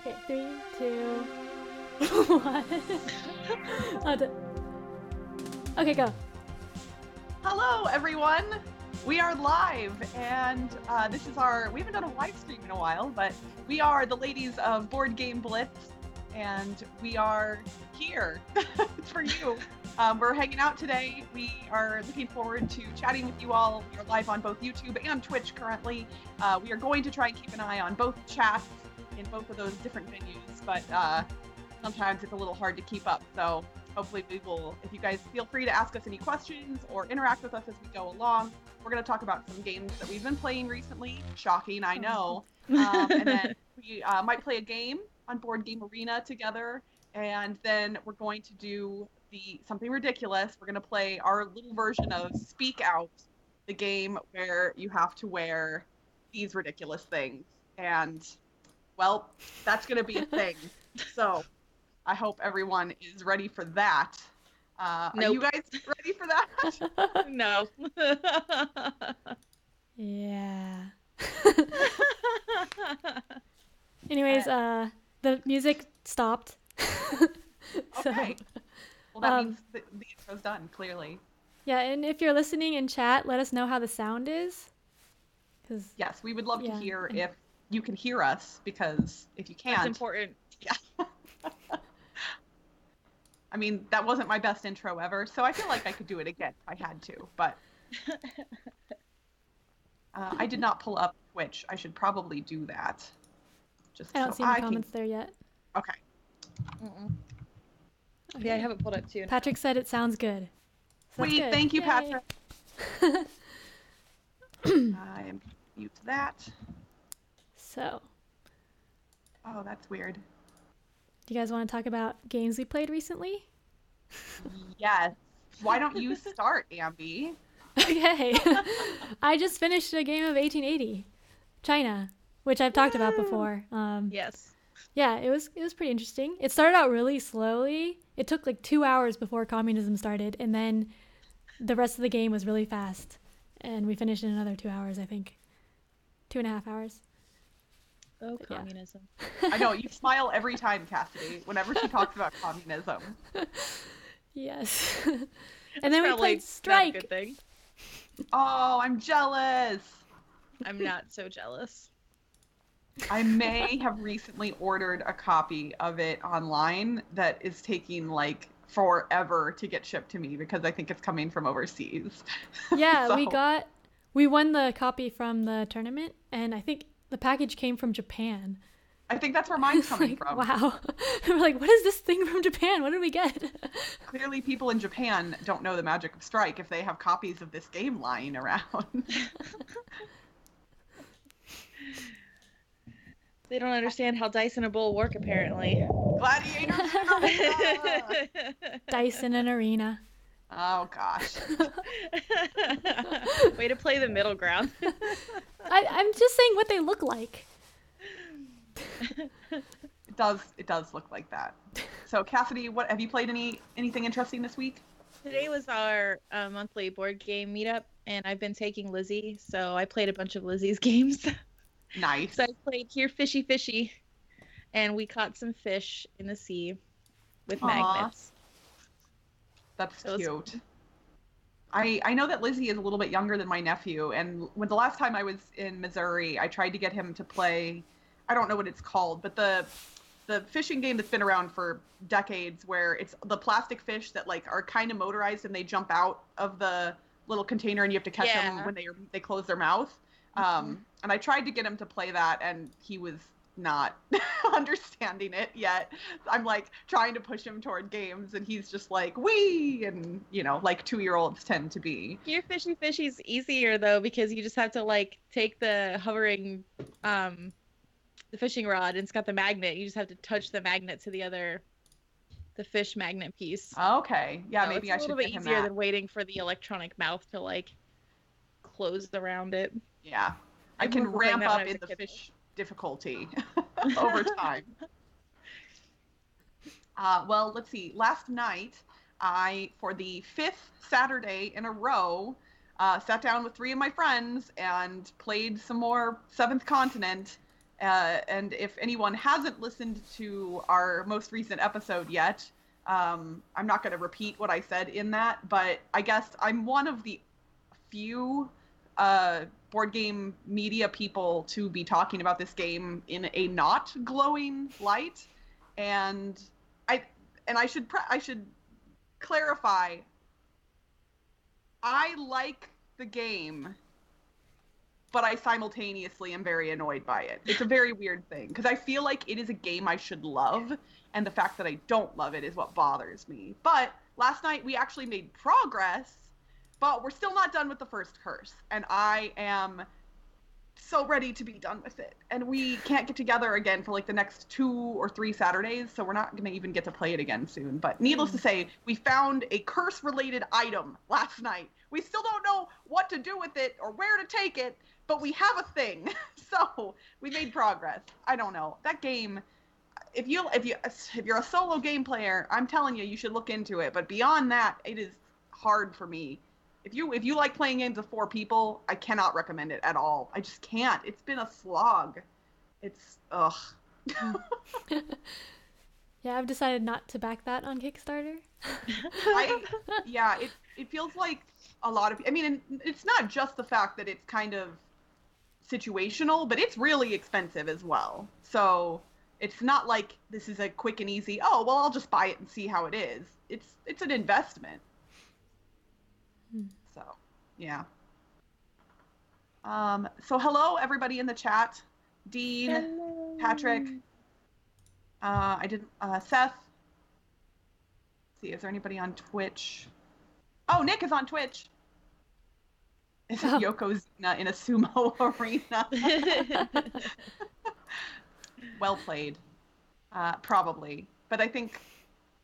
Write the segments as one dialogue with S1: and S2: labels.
S1: Okay, 3, 2, 1. Okay, go.
S2: Hello, everyone. We are live, and this is we haven't done a live stream in a while, but we are the ladies of Board Game Blitz, and we are here for you. We're hanging out today. We are looking forward to chatting with you all. We are live on both YouTube and Twitch currently. We are going to try and keep an eye on both chats in both of those different venues, but sometimes it's a little hard to keep up, so hopefully we will, if you guys feel free to ask us any questions or interact with us as we go along. We're going to talk about some games that we've been playing recently. Shocking, I know. And then we might play a game on Board Game Arena together. And then we're going to do something ridiculous. We're going to play our little version of Speak Out, the game where you have to wear these ridiculous things. And, well, that's going to be a thing. So I hope everyone is ready for that. Are you guys ready for that?
S3: No.
S1: Yeah. Anyways, the music stopped.
S2: Okay. Well, that means the intro's done, clearly.
S1: Yeah, and if you're listening in chat, let us know how the sound is.
S2: Yes, we would love to hear if you can hear us, because if you can't...
S3: That's important.
S2: Yeah. I mean, that wasn't my best intro ever, so I feel like I could do it again if I had to, but I did not pull up Twitch. I should probably do that.
S1: I don't see any comments there yet.
S2: Okay.
S3: Yeah, I haven't pulled up too.
S1: Patrick said it sounds good. So
S2: Sweet,
S1: good.
S2: thank you,
S1: Yay.
S2: Patrick. I am mute that.
S1: So.
S2: Oh, that's weird.
S1: Do you guys want to talk about games we played recently?
S2: Yes. Why don't you start, Ambi?
S1: Okay. I just finished a game of 1880, China, which I've talked about before.
S3: Yes.
S1: Yeah, it was pretty interesting. It started out really slowly. It took like 2 hours before communism started, and then the rest of the game was really fast. And we finished in another 2 hours, I think. 2.5 hours.
S3: Oh, communism.
S2: Yeah. I know, you smile every time, Cassidy, whenever she talks about communism.
S1: Yes. And then we played Strike.
S3: Not a good thing.
S2: Oh, I'm jealous.
S3: I'm not so jealous.
S2: I may have recently ordered a copy of it online that is taking like forever to get shipped to me because I think it's coming from overseas.
S1: Yeah,
S2: So,
S1: we won the copy from the tournament, and I think the package came from Japan.
S2: I think that's where mine's coming
S1: Like,
S2: from.
S1: wow. We're like, what is this thing from Japan? What did we get?
S2: Clearly people in Japan don't know the magic of Strike if they have copies of this game lying around.
S3: They don't understand how dice in a bowl work, apparently.
S2: Gladiator!
S1: Dice in an arena.
S2: Oh, gosh.
S3: Way to play the middle ground.
S1: I'm just saying what they look like.
S2: It does look like that. So, Cassidy, what have you played anything interesting this week?
S3: Today was our monthly board game meetup, and I've been taking Lizzie, so I played a bunch of Lizzie's games.
S2: Nice.
S3: So I played Here Fishy Fishy, and we caught some fish in the sea with magnets.
S2: That's cute. I know that Lizzie is a little bit younger than my nephew, and when the last time I was in Missouri, I tried to get him to play, I don't know what it's called, but the fishing game that's been around for decades, where it's the plastic fish that like are kind of motorized and they jump out of the little container and you have to catch them when they close their mouth. And I tried to get him to play that, and he was not understanding it yet. I'm like trying to push him toward games, and he's just like, wee, and like 2-year-olds tend to be.
S3: Your Fishy Fishy's easier though, because you just have to like take the hovering the fishing rod, and it's got the magnet. You just have to touch the magnet to the fish magnet piece.
S2: Okay. Yeah,
S3: so
S2: maybe
S3: it's
S2: I should
S3: a little bit
S2: get him
S3: easier
S2: that.
S3: than waiting for the electronic mouth to like close around it.
S2: Yeah. I can ramp up in the fish difficulty over time. Well, let's see. Last night, for the 5th Saturday in a row, sat down with 3 of my friends and played some more 7th Continent. And if anyone hasn't listened to our most recent episode yet, I'm not going to repeat what I said in that, but I guess I'm one of the few board game media people to be talking about this game in a not glowing light. And I should clarify, I like the game, but I simultaneously am very annoyed by it. It's a very weird thing, because I feel like it is a game I should love, and the fact that I don't love it is what bothers me. But last night we actually made progress, but we're still not done with the first curse, and I am so ready to be done with it. And we can't get together again for like the next 2 or 3 Saturdays, so we're not going to even get to play it again soon. But needless to say, we found a curse-related item last night. We still don't know what to do with it or where to take it, but we have a thing. So we made progress. I don't know. That game, if you're a solo game player, I'm telling you, you should look into it. But beyond that, it is hard for me. If you like playing games of 4 people, I cannot recommend it at all. I just can't. It's been a slog. It's ugh.
S1: Yeah, I've decided not to back that on Kickstarter.
S2: It feels like a lot of, I mean, it's not just the fact that it's kind of situational, but it's really expensive as well. So it's not like this is a quick and easy, oh, well, I'll just buy it and see how it is. It's an investment. So, yeah. So hello, everybody in the chat. Dean, hello. Patrick. Seth. Let's see, is there anybody on Twitch? Oh, Nick is on Twitch. Is it Yokozuna in a sumo arena? Well played. Probably. But I think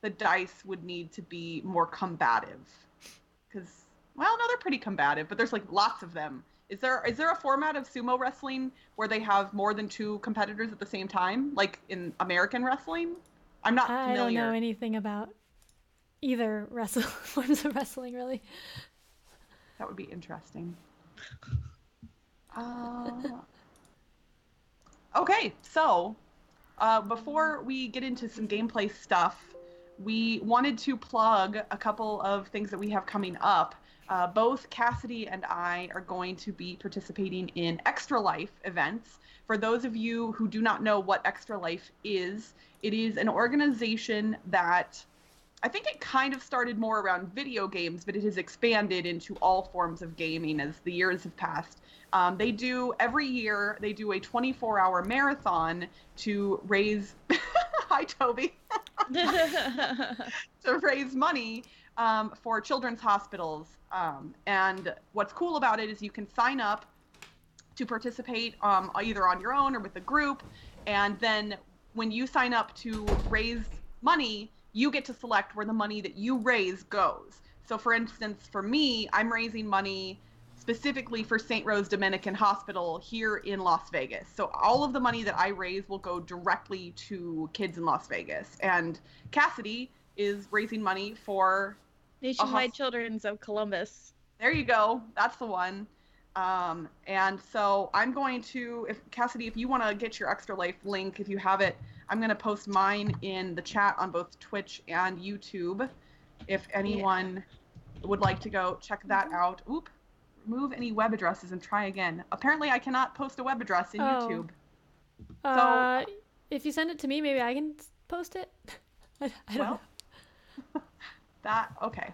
S2: the dice would need to be more combative. Because, well, no, they're pretty combative, but there's like lots of them. Is there a format of sumo wrestling where they have more than 2 competitors at the same time, like in American wrestling? I'm not familiar.
S1: I don't know anything about either forms of wrestling, really.
S2: That would be interesting. Okay, so before we get into some gameplay stuff, we wanted to plug a couple of things that we have coming up. Both Cassidy and I are going to be participating in Extra Life events. For those of you who do not know what Extra Life is, it is an organization that I think it kind of started more around video games, but it has expanded into all forms of gaming as the years have passed. Every year, they do a 24-hour marathon to raise, hi Toby, to raise money for children's hospitals. And what's cool about it is you can sign up to participate either on your own or with a group. And then when you sign up to raise money, you get to select where the money that you raise goes. So for instance, for me, I'm raising money specifically for St. Rose Dominican Hospital here in Las Vegas. So all of the money that I raise will go directly to kids in Las Vegas. And Cassidy is raising money for
S3: Nationwide Children's of Columbus.
S2: There you go. That's the one. And so I'm going to, Cassidy, if you want to get your Extra Life link, if you have it, I'm going to post mine in the chat on both Twitch and YouTube. If anyone would like to go check that out. Oop. Remove any web addresses and try again. Apparently I cannot post a web address in YouTube. So
S1: if you send it to me, maybe I can post it. I don't know.
S2: Okay.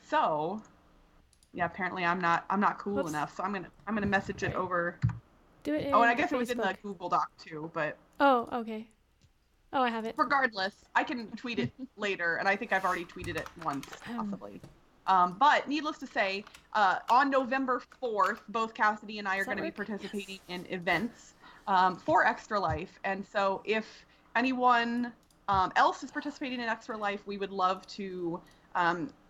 S2: So yeah, apparently I'm not cool enough. So I'm gonna message it over.
S1: Do it in
S2: and I guess
S1: Facebook.
S2: it was in the Google Doc too, but
S1: oh, okay. Oh, I have it.
S2: Regardless, I can tweet it later, and I think I've already tweeted it once, possibly. But needless to say, on November 4th, both Cassidy and I are going to be participating in events for Extra Life. And so if anyone else is participating in Extra Life, we would love to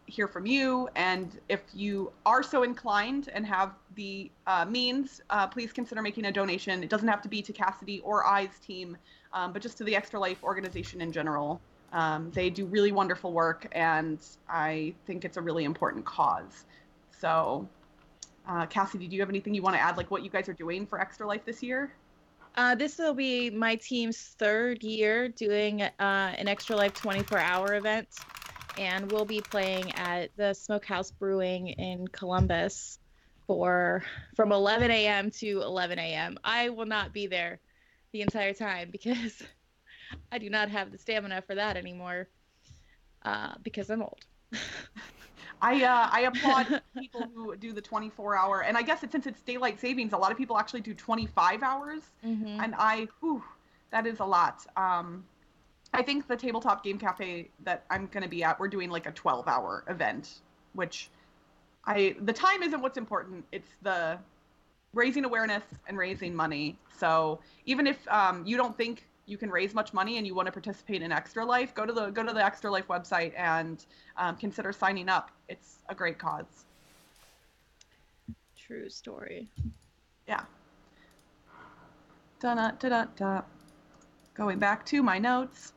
S2: hear from you. And if you are so inclined and have the means, please consider making a donation. It doesn't have to be to Cassidy or I's team, but just to the Extra Life organization in general. They do really wonderful work, and I think it's a really important cause. So, Cassidy, do you have anything you want to add, like what you guys are doing for Extra Life this year?
S3: This will be my team's third year doing an Extra Life 24-hour event, and we'll be playing at the Smokehouse Brewing in Columbus from 11 a.m. to 11 a.m. I will not be there the entire time because I do not have the stamina for that anymore because I'm old.
S2: I applaud people who do the 24-hour, and I guess since it's daylight savings, a lot of people actually do 25 hours, and that is a lot. I think the Tabletop Game Cafe that I'm going to be at, we're doing like a 12-hour event, which the time isn't what's important. It's the raising awareness and raising money. So even if you don't think you can raise much money and you want to participate in Extra Life, go to the Extra Life website and consider signing up. It's a great cause.
S3: True story.
S2: Yeah. Da-da-da-da-da. Going back to my notes.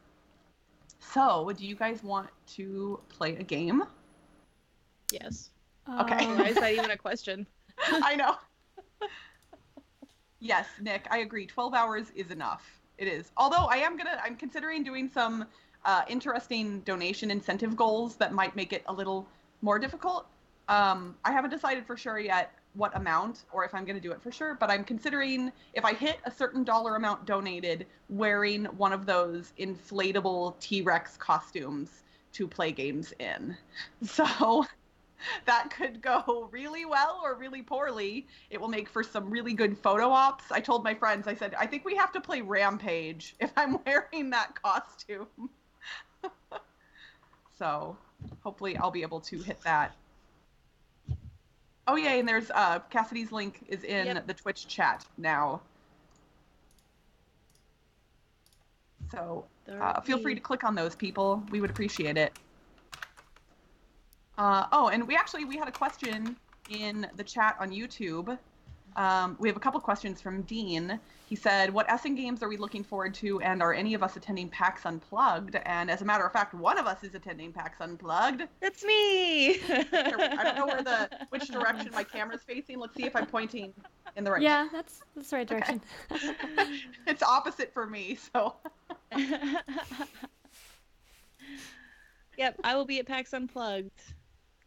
S2: So, do you guys want to play a game?
S3: Yes.
S2: Okay.
S3: Why is that even a question?
S2: I know. Yes, Nick, I agree. 12 hours is enough. It is. Although I'm considering doing some interesting donation incentive goals that might make it a little more difficult. I haven't decided for sure yet what amount or if I'm going to do it for sure, but I'm considering if I hit a certain dollar amount donated, wearing one of those inflatable T-Rex costumes to play games in. So that could go really well or really poorly. It will make for some really good photo ops. I told my friends, I said, I think we have to play Rampage if I'm wearing that costume. So hopefully I'll be able to hit that. Oh yeah, and there's Cassidy's link is in the Twitch chat now. So feel free to click on those, people. We would appreciate it. And we had a question in the chat on YouTube. We have a couple questions from Dean. He said, what Essen games are we looking forward to, and are any of us attending PAX Unplugged? And as a matter of fact, one of us is attending PAX Unplugged.
S3: That's me!
S2: I don't know which direction my camera's facing. Let's see if I'm pointing in the right
S1: Yeah, that's the right direction.
S2: Okay. It's opposite for me, so.
S3: Yep, I will be at PAX Unplugged.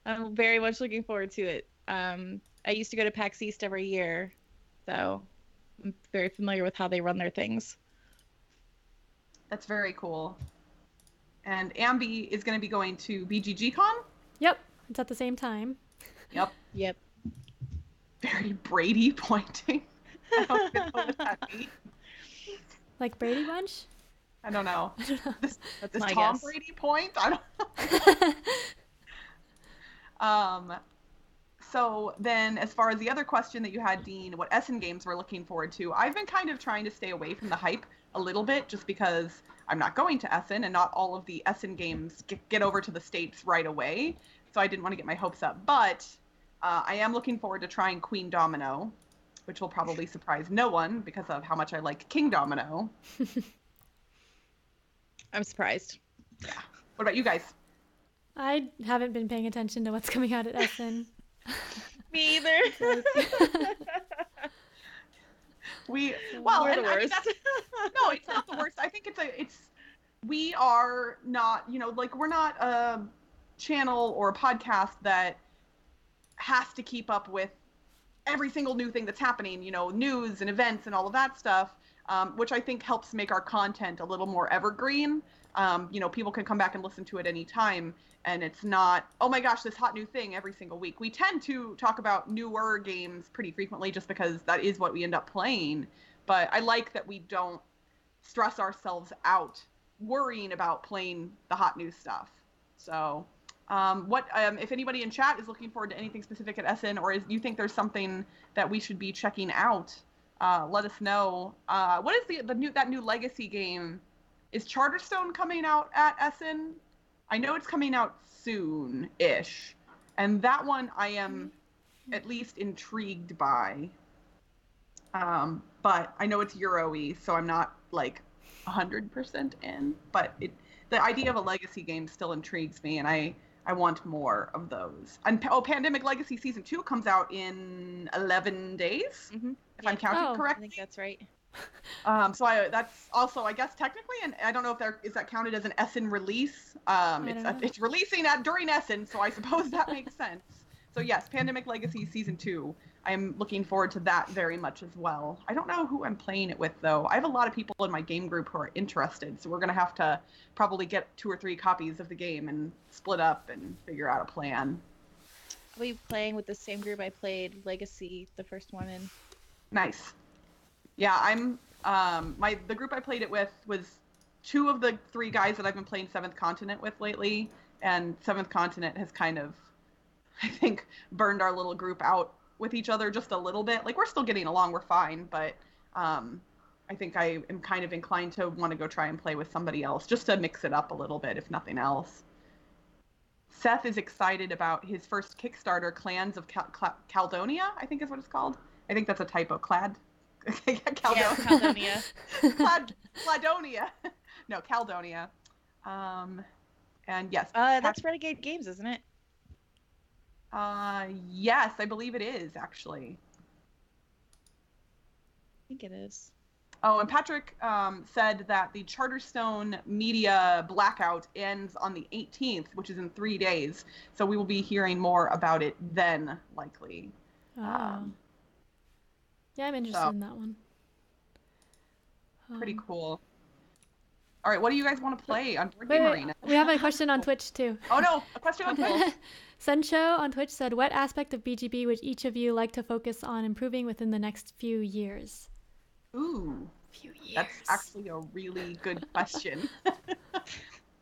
S3: I'm very much looking forward to it. I used to go to PAX East every year, so I'm very familiar with how they run their things.
S2: That's very cool. And Ambi is going to be going to BGG-Con?
S1: Yep, it's at the same time.
S3: Yep.
S2: Very Brady pointing. I don't even know what that means.
S1: Like Brady Bunch?
S2: I don't know. This
S3: my
S2: Tom
S3: guess.
S2: Brady point? I don't know. So then, as far as the other question that you had, Dean, what Essen games we're looking forward to, I've been kind of trying to stay away from the hype a little bit, just because I'm not going to Essen, and not all of the Essen games get over to the States right away, so I didn't want to get my hopes up. But I am looking forward to trying Queen Domino, which will probably surprise no one because of how much I like King Domino.
S3: I'm surprised.
S2: Yeah. What about you guys?
S1: I haven't been paying attention to what's coming out at Essen.
S3: Me either.
S2: We're the
S3: worst.
S2: No, it's not the worst. I think we are not, we're not a channel or a podcast that has to keep up with every single new thing that's happening, news and events and all of that stuff, which I think helps make our content a little more evergreen. People can come back and listen to it anytime, and it's not, oh my gosh, this hot new thing every single week. We tend to talk about newer games pretty frequently just because that is what we end up playing. But I like that we don't stress ourselves out worrying about playing the hot new stuff. So if anybody in chat is looking forward to anything specific at Essen, or you think there's something that we should be checking out, let us know. What is that new Legacy game? Is Charterstone coming out at Essen? I know it's coming out soon-ish. And that one I am at least intrigued by. But I know it's Euro-y, so I'm not 100% in. But the idea of a Legacy game still intrigues me, and I want more of those. And Pandemic Legacy Season 2 comes out in 11 days, if I'm counting correctly.
S3: I think that's right.
S2: That's also, I guess, technically, and I don't know if is that counted as an Essen release.
S1: I don't know.
S2: It's releasing during Essen, so I suppose that makes sense. So yes, Pandemic Legacy Season 2. I am looking forward to that very much as well. I don't know who I'm playing it with, though. I have a lot of people in my game group who are interested, so we're going to have to probably get 2 or 3 copies of the game and split up and figure out a plan.
S3: I'll be playing with the same group I played Legacy, the first one in.
S2: Nice. Yeah, I'm the group I played it with was 2 of the 3 guys that I've been playing Seventh Continent with lately, and Seventh Continent has kind of, I think, burned our little group out with each other just a little bit. Like, we're still getting along, we're fine, but I think I am kind of inclined to want to go try and play with somebody else just to mix it up a little bit, if nothing else. Seth is excited about his first Kickstarter, Clans of Caledonia, I think is what it's called. I think that's a typo.
S3: Caledonia.
S2: Cladonia. No, Caledonia. And yes.
S3: That's Renegade Games, isn't it?
S2: Yes, I believe it is, actually.
S3: I think it is.
S2: Oh, and Patrick said that the Charterstone media blackout ends on the 18th, which is in 3 days. So we will be hearing more about it then, likely.
S1: Oh. Yeah, I'm interested in that one.
S2: Pretty cool. All right, what do you guys want to play on Board Game Arena?
S1: We have a question on Twitch, too.
S2: Oh, no, a question on Twitch.
S1: Sunshow on Twitch said, what aspect of BGB would each of you like to focus on improving within the next few years?
S2: Ooh,
S1: few years.
S2: That's actually a really good question.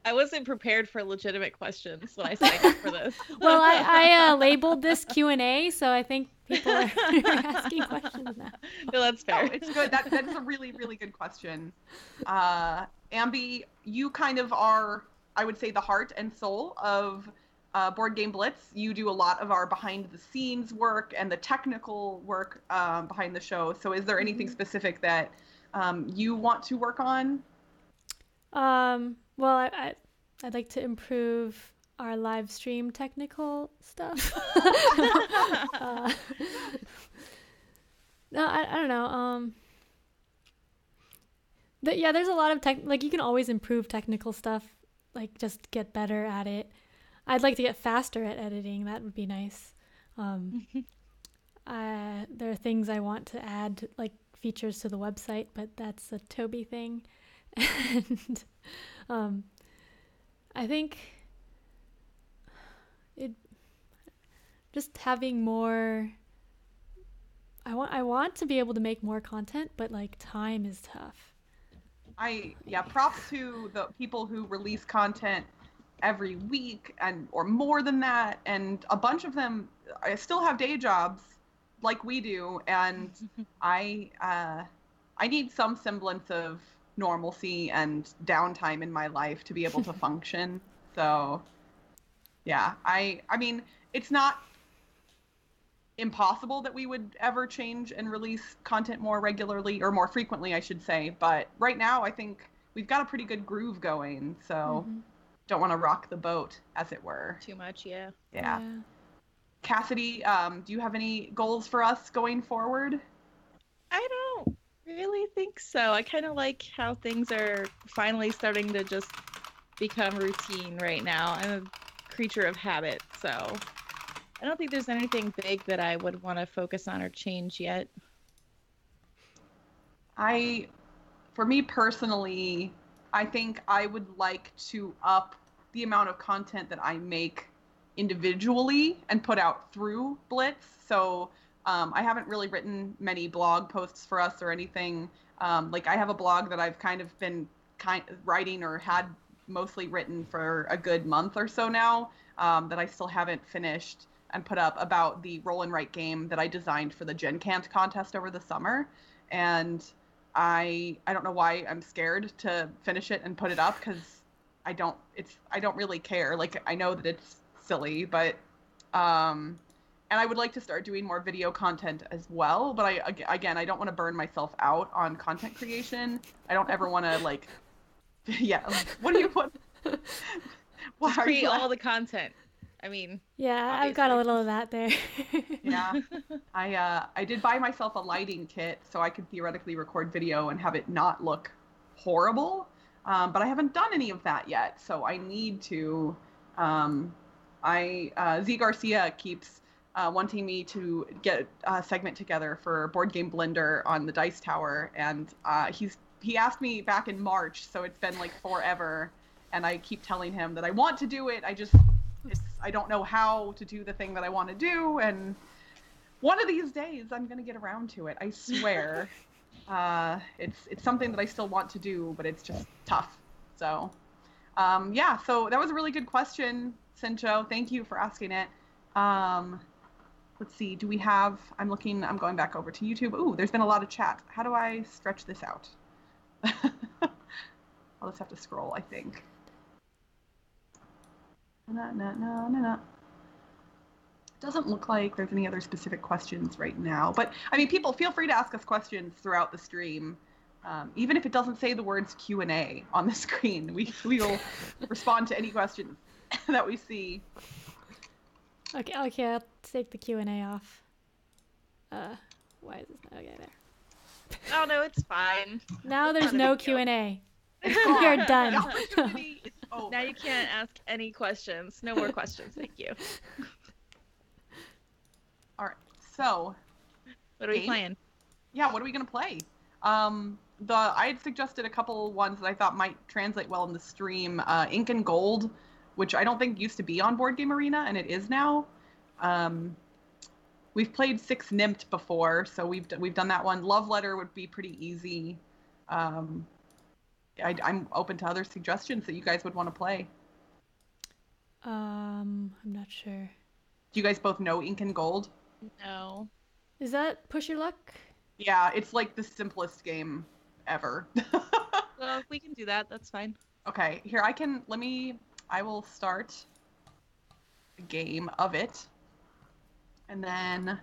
S3: I wasn't prepared for legitimate questions when I signed up for this.
S1: Well, I labeled this Q&A, so I think people are asking questions now.
S3: No, that's fair.
S2: No, it's good. That is a really, really good question. Ambi, you kind of are, I would say, the heart and soul of Board Game Blitz. You do a lot of our behind-the-scenes work and the technical work behind the show. So is there anything specific that you want to work on?
S1: Well, I'd like to improve our live stream technical stuff. No, I don't know. There's a lot of like, you can always improve technical stuff, like just get better at it. I'd like to get faster at editing. That would be nice. There are things I want to add, like features to the website, but that's a Toby thing. And I think just having more. I want to be able to make more content, but like time is tough.
S2: Props to the people who release content every week or more than that, and a bunch of them I still have day jobs like we do, and I need some semblance of normalcy and downtime in my life to be able to function. So yeah, I mean, it's not impossible that we would ever change and release content more regularly, or more frequently, I should say, but right now I think we've got a pretty good groove going, so don't want to rock the boat, as it were.
S3: Too much, yeah.
S2: Cassidy, do you have any goals for us going forward?
S3: I don't really think so. I kind of like how things are finally starting to just become routine right now. I'm a creature of habit, so I don't think there's anything big that I would want to focus on or change yet.
S2: For me personally, I think I would like to up the amount of content that I make individually and put out through Blitz. So I haven't really written many blog posts for us or anything. Like, I have a blog that I've kind of been writing, or had mostly written for a good month or so now, that I still haven't finished and put up, about the roll and write game that I designed for the Gen Cant contest over the summer. And I don't know why I'm scared to finish it and put it up, because I don't really care. Like, I know that it's silly, but and I would like to start doing more video content as well, but I don't want to burn myself out on content creation. I don't ever want to, like, what do you want?
S3: Just create all the content. I mean,
S1: Yeah, I've got a
S3: obviously.
S1: little of that there.
S2: Yeah. I did buy myself a lighting kit so I could theoretically record video and have it not look horrible. But I haven't done any of that yet, so I need to. Z Garcia keeps wanting me to get a segment together for Board Game Blender on the Dice Tower, and he asked me back in March, so it's been like forever, and I keep telling him that I want to do it. I don't know how to do the thing that I want to do, and one of these days I'm gonna get around to it. I swear. It's something that I still want to do, but it's just tough. So, yeah. So that was a really good question, Sincho. Thank you for asking it. Let's see. Do we have? I'm going back over to YouTube. Ooh, there's been a lot of chat. How do I stretch this out? I'll just have to scroll, I think. No. Doesn't look like there's any other specific questions right now. But I mean, people, feel free to ask us questions throughout the stream. Even if it doesn't say the words Q&A on the screen, we will respond to any questions that we see.
S1: Okay, I'll take the Q&A off. Why is this not okay there?
S3: Oh no, it's fine.
S1: Now there's no Q&A.
S2: It's
S1: We are
S2: gone.
S1: done.
S2: The opportunity is over.
S3: Now you can't ask any questions. No more questions. Thank you.
S2: All right. So,
S3: What are we playing?
S2: Yeah, what are we gonna play? I had suggested a couple ones that I thought might translate well in the stream. Incan Gold, which I don't think used to be on Board Game Arena, and it is now. We've played Six Nimmt before, so we've done that one. Love Letter would be pretty easy. I'm open to other suggestions that you guys would want to play.
S1: I'm not sure.
S2: Do you guys both know Incan Gold?
S3: No.
S1: Is that Push Your Luck?
S2: Yeah, it's like the simplest game ever.
S3: Well, if we can do that, that's fine.
S2: Okay, here I will start a game of it. And then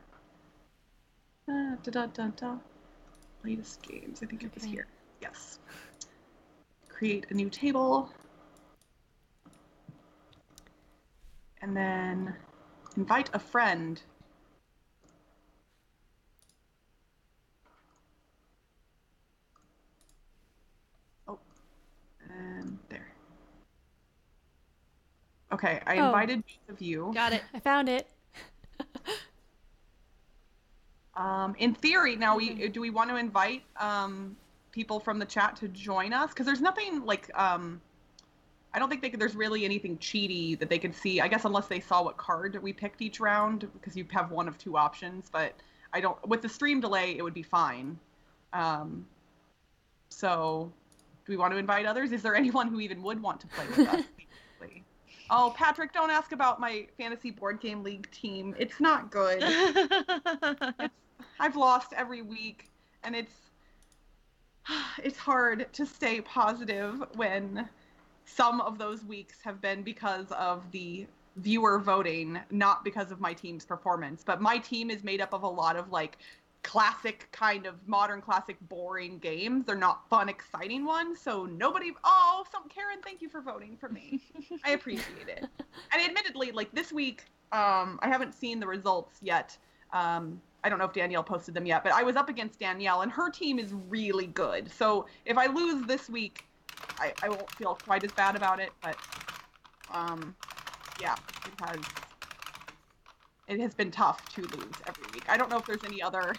S2: latest games, I think it was here. Yes. Create a new table. And then invite a friend. Oh, and there. Okay, I invited both of you.
S3: Got it.
S1: I found it.
S2: In theory, now do we want to invite people from the chat to join us? Because there's nothing like I don't think there's really anything cheaty that they can see. I guess unless they saw what card we picked each round, because you have one of two options. But I don't. With the stream delay, it would be fine. So, do we want to invite others? Is there anyone who even would want to play with us? Oh, Patrick, don't ask about my fantasy board game league team. It's not good. I've lost every week, and it's hard to stay positive when some of those weeks have been because of the viewer voting, not because of my team's performance. But my team is made up of a lot of like classic kind of modern classic boring games. They're not fun, exciting ones. So Karen, thank you for voting for me. I appreciate it. And admittedly, like this week, I haven't seen the results yet. I don't know if Danielle posted them yet, but I was up against Danielle and her team is really good. So if I lose this week, I won't feel quite as bad about it, but yeah, it has been tough to lose every week. I don't know if there's any other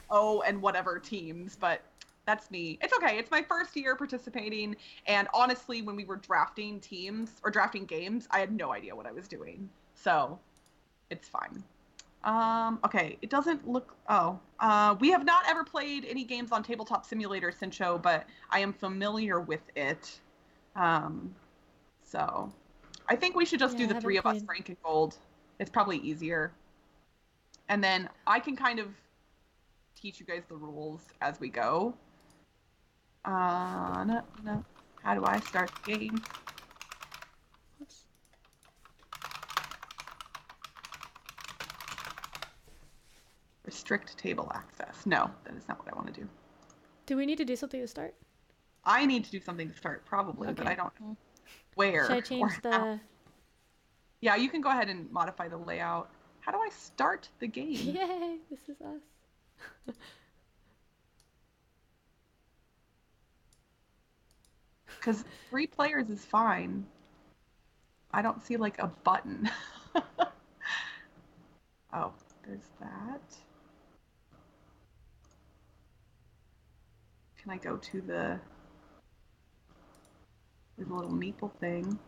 S2: and whatever teams, but that's me. It's okay. It's my first year participating, and honestly, when we were drafting teams or drafting games, I had no idea what I was doing. So it's fine. Okay, it doesn't look... we have not ever played any games on Tabletop Simulator, Sincho, but I am familiar with it. So I think we should just do the three of us for Incan Gold. It's probably easier. And then I can kind of teach you guys the rules as we go. No. How do I start the game? Oops. Restrict table access. No, that is not what I want to do.
S1: Do we need to do something to start?
S2: I need to do something to start, probably, but I don't know where.
S1: Should I change the...
S2: Yeah, you can go ahead and modify the layout. How do I start the game?
S1: Yay, this is us.
S2: Because 3 players is fine. I don't see like a button. Oh, there's that. Can I go to there's a little meeple thing.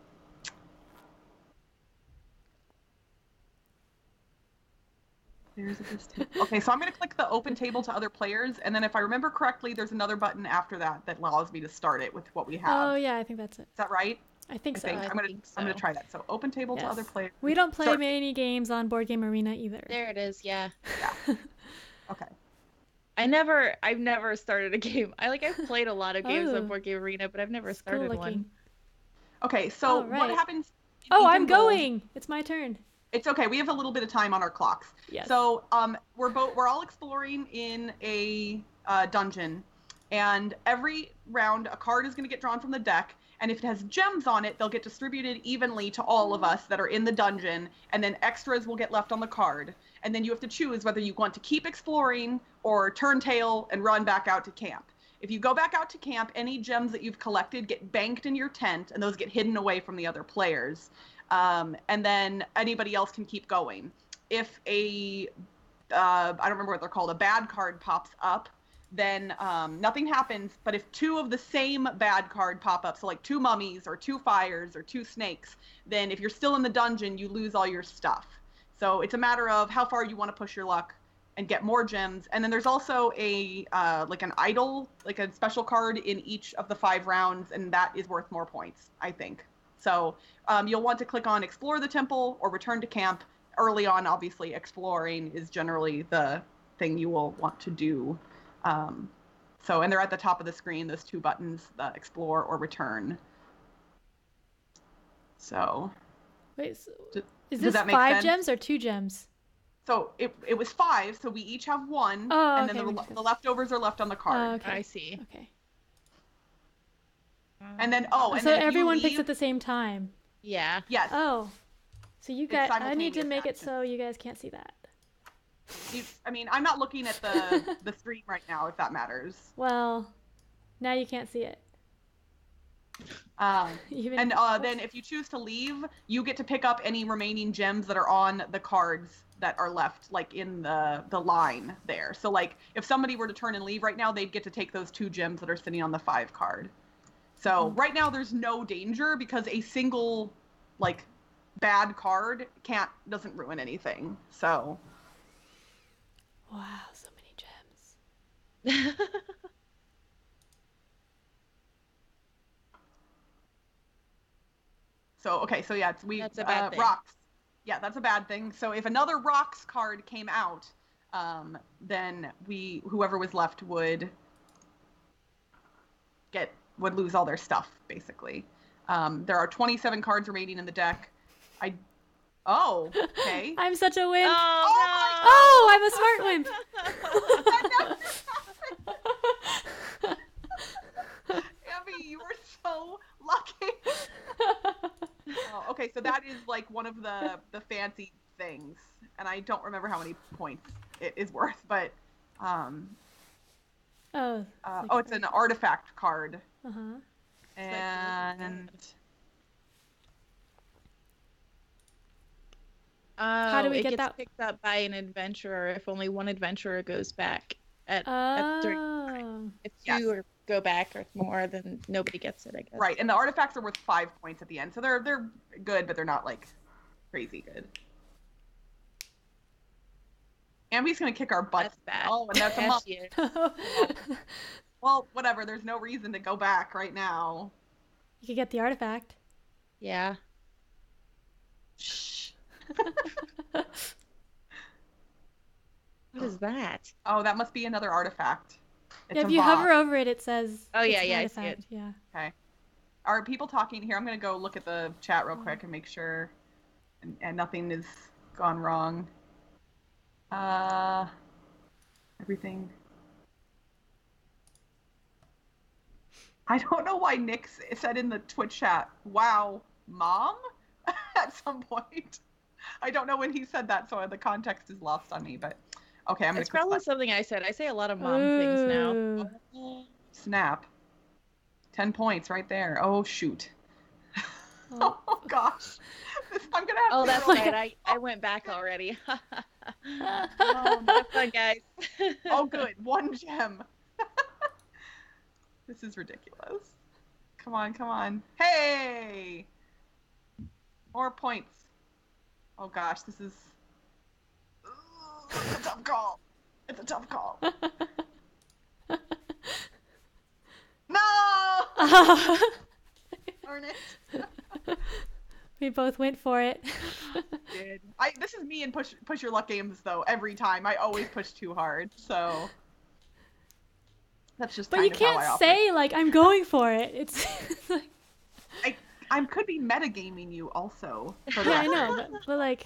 S2: There's this table. Okay, so I'm going to click the open table to other players, and then if I remember correctly, there's another button after that that allows me to start it with what we have.
S1: Oh yeah, I think that's it.
S2: Is that right?
S1: I think so.
S2: I'm gonna try that. So open table to other players.
S1: We don't play
S2: Start.
S1: many games on Board Game Arena either.
S3: There it is. Yeah.
S2: Yeah. Okay.
S3: I've never started a game. I've played a lot of games on Board Game Arena, but I've never started one.
S2: Okay, so
S1: right.
S2: what happens?
S1: Oh, I'm going. It's my turn.
S2: It's okay. We have a little bit of time on our clocks.
S1: Yes.
S2: So we're all exploring in a dungeon, and every round a card is going to get drawn from the deck, and if it has gems on it, they'll get distributed evenly to all of us that are in the dungeon, and then extras will get left on the card. And then you have to choose whether you want to keep exploring or turn tail and run back out to camp. If you go back out to camp, any gems that you've collected get banked in your tent, and those get hidden away from the other players. And then anybody else can keep going. If I don't remember what they're called, a bad card pops up, then nothing happens. But if 2 of the same bad card pop up, so like 2 mummies or 2 fires or 2 snakes, then if you're still in the dungeon, you lose all your stuff. So it's a matter of how far you want to push your luck and get more gems. And then there's also a an idol, like a special card in each of the 5 rounds, and that is worth more points, I think. So you'll want to click on Explore the Temple or Return to Camp. Early on, obviously, exploring is generally the thing you will want to do. And they're at the top of the screen, those 2 buttons, the Explore or Return. So...
S1: Wait, so is
S2: does
S1: this
S2: that make
S1: 5
S2: sense?
S1: gems or 2 gems?
S2: So it was 5, so we each have 1,
S1: Oh,
S2: and
S1: okay,
S2: then the leftovers are left on the card.
S1: Oh, okay.
S3: I see.
S1: Okay.
S2: And then
S1: So
S2: if
S1: everyone
S2: you
S1: picks
S2: leave,
S1: at the same time.
S3: Yeah.
S2: yes.
S1: Oh. So you guys, I need to
S2: simultaneous
S1: make it
S2: action.
S1: so you guys can't see that.
S2: I'm not looking at the stream right now, if that matters.
S1: Well, now you can't see it. Even
S2: And then if you choose to leave, you get to pick up any remaining gems that are on the cards that are left, like in the line there. So like if somebody were to turn and leave right now, they'd get to take those 2 gems that are sitting on the 5 card. So right now there's no danger because a single like bad card doesn't ruin anything. So
S1: wow, so many gems.
S2: so yeah,
S3: That's a bad thing.
S2: rocks. Yeah, that's a bad thing. So if another rocks card came out, then whoever was left would lose all their stuff, basically. There are 27 cards remaining in the deck. Okay.
S1: I'm such a wimp.
S3: Oh,
S1: I'm a smart wimp.
S2: Abby, you were so lucky. Okay, so that is like one of the fancy things, and I don't remember how many points it is worth, but it's an artifact card.
S1: Uh-huh.
S2: And
S1: How do we
S3: it
S1: get
S3: gets
S1: that?
S3: picked up by an adventurer if only 1 adventurer goes back if
S1: Oh.
S3: 2 go back or more, then nobody gets it, I guess.
S2: right, and the artifacts are worth 5 points at the end, so they're good, but they're not like crazy good. Ambi's gonna kick our butts.
S3: That's bad.
S2: Oh, and that's a
S3: Yes,
S2: month.
S3: she is.
S2: Well, whatever. There's no reason to go back right now.
S1: You could get the artifact.
S3: Yeah.
S2: Shh.
S3: What is that?
S2: Oh, that must be another artifact. It's
S1: Yeah, if
S2: a
S1: you
S2: box.
S1: hover over it, it says.
S3: Oh, yeah,
S1: it's an
S3: yeah, I see
S1: artifact.
S3: it.
S1: Yeah.
S2: Okay. Are people talking here? I'm gonna go look at the chat real quick and make sure, and nothing has gone wrong. Everything. I don't know why Nick said in the Twitch chat, "Wow, mom," at some point. I don't know when he said that, so the context is lost on me. But okay, I'm gonna.
S3: It's probably something I said. I say a lot of mom things now.
S1: Ooh.
S2: Snap. 10 points right there. Oh shoot. Oh gosh. I'm gonna have
S3: Oh,
S2: to
S3: that's
S2: roll.
S3: right. I went back already.
S2: Oh,
S3: Have fun, guys.
S2: oh good. 1 gem. This is ridiculous. Come on, come on. Hey! More points. Oh gosh, this is. It's a tough call. It's a tough call. No! Darn it.
S1: We both went for it.
S2: Did. This is me in push your luck games though. Every time I always push too hard, so that's just.
S1: But
S2: kind
S1: you
S2: of how I
S1: can't
S2: operate.
S1: say like I'm going for it. It's like,
S2: I could be metagaming you also. For
S1: yeah, I know, but like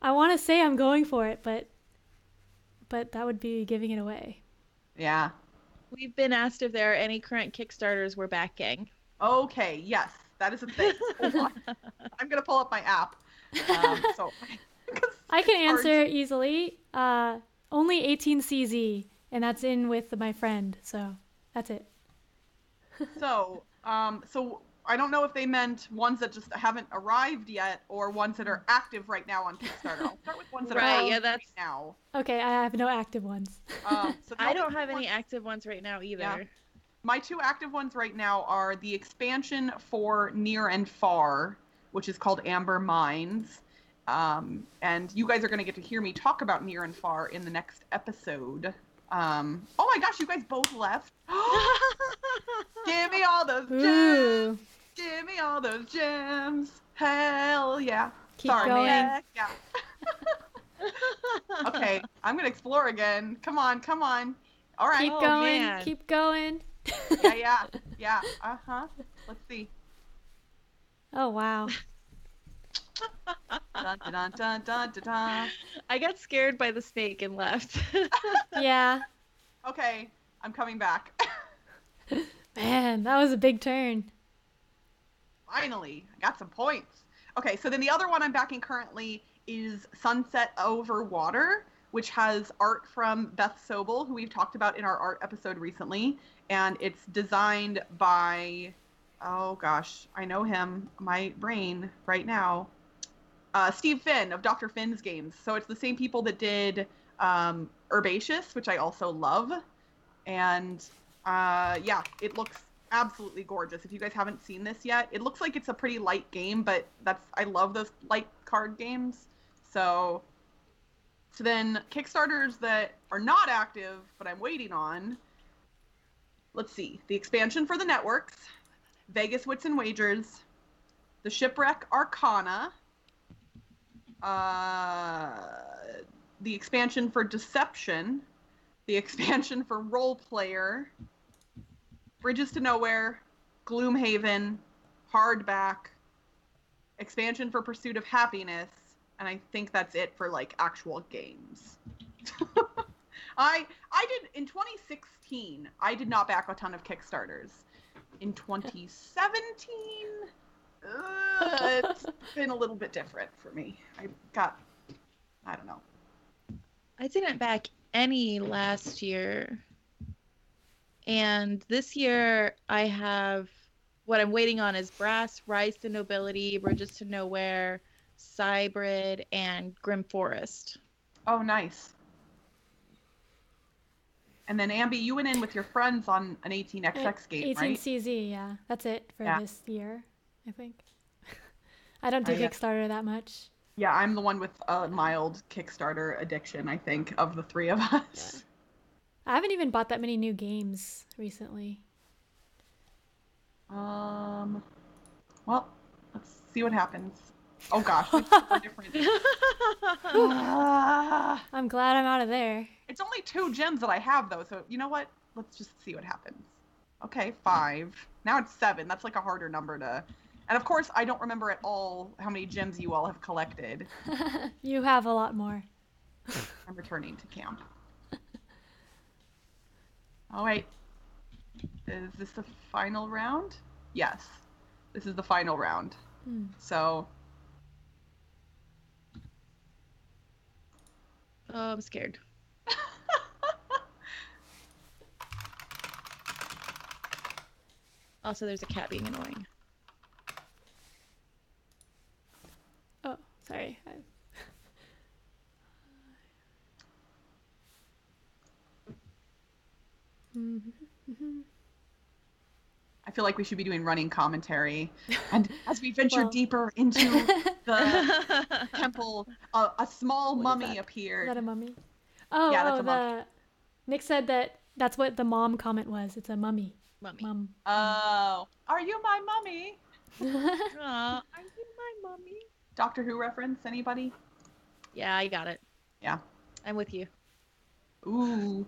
S1: I want to say I'm going for it, but that would be giving it away.
S2: Yeah.
S3: We've been asked if there are any current Kickstarters we're backing.
S2: Okay. Yes, that is a thing. Hold on. I'm gonna pull up my app. So.
S1: I can answer easily. Only 18CZ, and that's in with my friend. So that's it.
S2: So I don't know if they meant ones that just haven't arrived yet or ones that are active right now on Kickstarter. I'll start with ones that are active right now.
S1: Okay, I have no active ones.
S2: So
S3: I don't have any active ones right now either.
S2: Yeah. My 2 active ones right now are the expansion for Near and Far, which is called Amber Mines. And you guys are going to get to hear me talk about Near and Far in the next episode. Oh my gosh, you guys both left. Give me all those gems.
S1: Ooh.
S2: Give me all those gems. Hell yeah.
S1: Keep
S2: Sorry,
S1: going.
S2: man. Yeah. Okay, I'm going to explore again. Come on, come on. All right.
S1: Keep going. Man. Keep going.
S2: Yeah. Uh-huh. Let's see.
S1: Oh, wow.
S2: Dun, dun, dun, dun, dun, dun.
S3: I got scared by the snake and left.
S1: Yeah.
S2: Okay, I'm coming back.
S1: Man, that was a big turn.
S2: Finally, I got some points. Okay, so then the other one I'm backing currently is Sunset Over Water, which has art from Beth Sobel, who we've talked about in our art episode recently. And it's designed by, oh gosh, I know him, my brain right now. Steve Finn of Dr. Finn's games. So it's the same people that did Herbaceous, which I also love. And yeah, it looks absolutely gorgeous. If you guys haven't seen this yet, it looks like it's a pretty light game, but I love those light card games. So then Kickstarters that are not active, but I'm waiting on. Let's see. The expansion for the networks, Vegas Wits and Wagers, the Shipwreck Arcana, the expansion for Deception, the expansion for Role Player, Bridges to Nowhere, Gloomhaven, Hardback, expansion for Pursuit of Happiness, and I think that's it for like actual games. I did in 2016. I did not back a ton of Kickstarters. In 2017, it's been a little bit different for me. I don't know.
S3: I didn't back any last year. And this year I have, what I'm waiting on is Brass, Rise to Nobility, Bridges to Nowhere, Cybrid, and Grim Forest.
S2: Oh, nice. And then Ambi, you went in with your friends on an 18XX game,
S1: 18CZ, yeah. That's it for this year, I think. I don't do
S2: Yeah.
S1: Kickstarter that much.
S2: Yeah, I'm the one with a mild Kickstarter addiction, I think, of the three of us.
S1: Yeah. I haven't even bought that many new games recently.
S2: Well, let's see what happens. Oh gosh, it's super different.
S1: I'm glad I'm out of there.
S2: It's only 2 gems that I have though, so you know what? Let's just see what happens. Okay, 5. Now it's 7. That's like a harder number to... And of course, I don't remember at all how many gems you all have collected.
S1: You have a lot more.
S2: I'm returning to camp. Oh wait. Is this the final round? Yes. This is the final round. So
S3: Oh, I'm scared. Also, there's a cat being annoying.
S1: Oh, sorry.
S2: I feel like we should be doing running commentary. And as we venture
S1: Well.
S2: deeper into the temple, a small
S1: What is
S2: mummy
S1: that? Is
S2: appeared.
S1: that a mummy? Oh,
S2: Yeah, that's a mummy.
S1: Nick said that's what the mom comment was. It's a mummy.
S3: Mummy.
S1: Mum.
S2: Oh, are you my mummy?
S3: Aw, are you my mommy?
S2: Doctor Who reference, anybody?
S3: Yeah, I got it.
S2: Yeah.
S3: I'm with you.
S2: Ooh.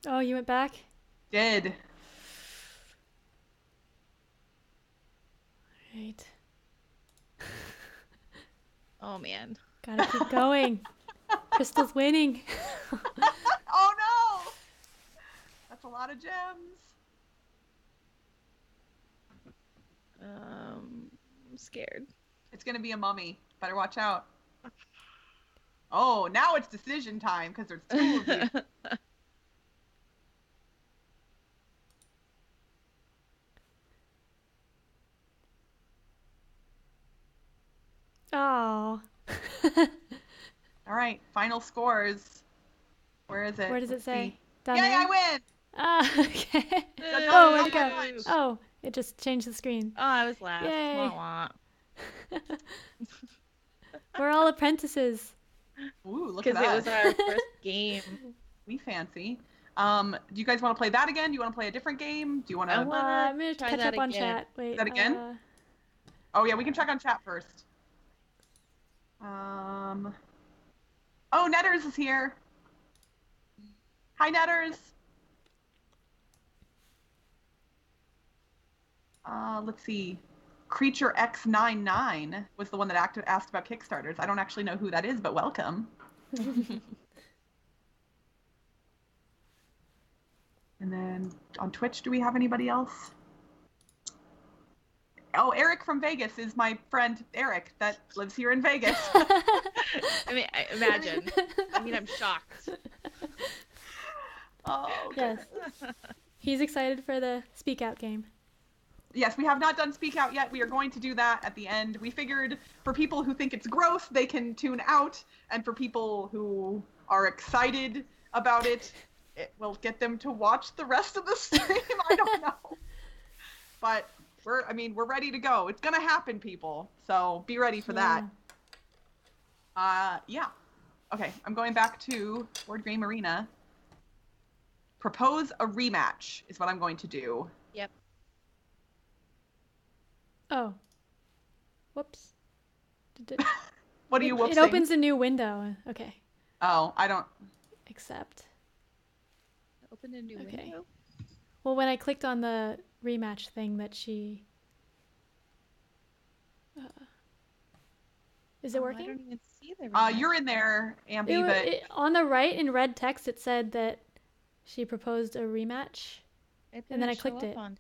S1: Oh, you went back?
S2: Did.
S1: Right.
S3: Oh man.
S1: Gotta keep going. Crystal's winning.
S2: Oh no! That's a lot of gems.
S3: I'm scared.
S2: It's gonna be a mummy. Better watch out. Oh, now it's decision time because there's two of you.
S1: Oh.
S2: All right, final scores. Where is it?
S1: Where does it
S2: Let's
S1: say?
S2: see.
S1: Down
S2: Yay,
S1: there?
S2: I win!
S1: Okay.
S2: That's
S1: Oh,
S2: not
S1: where'd it
S2: by
S1: go?
S2: much.
S1: Oh, it just changed the screen.
S3: Oh, I was last.
S1: Yay.
S3: Wah, wah.
S1: We're all apprentices.
S2: Ooh, look at
S3: Because it
S2: that.
S3: was our first game.
S2: We fancy. Do you guys want to play that again? Do you want to play a different game? Do you want
S3: I
S2: to?
S3: want-
S1: I'm gonna
S3: try
S1: catch
S3: that
S1: up on
S3: again.
S1: chat. Wait.
S2: That again? Oh yeah, we can check on chat first. Oh, Netters is here. Hi, Netters. Let's see. Creature X99 was the one that asked about Kickstarters. I don't actually know who that is, but welcome. And then on Twitch, do we have anybody else? Oh, Eric from Vegas is my friend Eric that lives here in Vegas.
S3: I mean, imagine. I mean, I'm shocked.
S2: Oh,
S1: Yes. He's excited for the Speak Out game.
S2: Yes, we have not done Speak Out yet. We are going to do that at the end. We figured for people who think it's gross, they can tune out. And for people who are excited about it, it will get them to watch the rest of the stream. I don't know. But we're ready to go. It's going to happen, people. So be ready for that. Yeah. Okay, I'm going back to Board Game Arena. Propose a rematch is what I'm going to do.
S3: Yep.
S1: Oh. Whoops.
S2: What are you whoopsing?
S1: It opens a new window. Okay.
S2: Oh, I don't.
S1: Accept.
S3: Open a new
S1: Okay.
S3: window.
S1: Well, when I clicked on the rematch thing that she... is it working?
S3: I don't even see the rematch.
S2: You're in there, Ambi, but
S1: on the right in red text it said that she proposed a rematch.
S3: It
S1: and then I
S3: didn't show
S1: clicked
S3: up
S1: it.
S3: on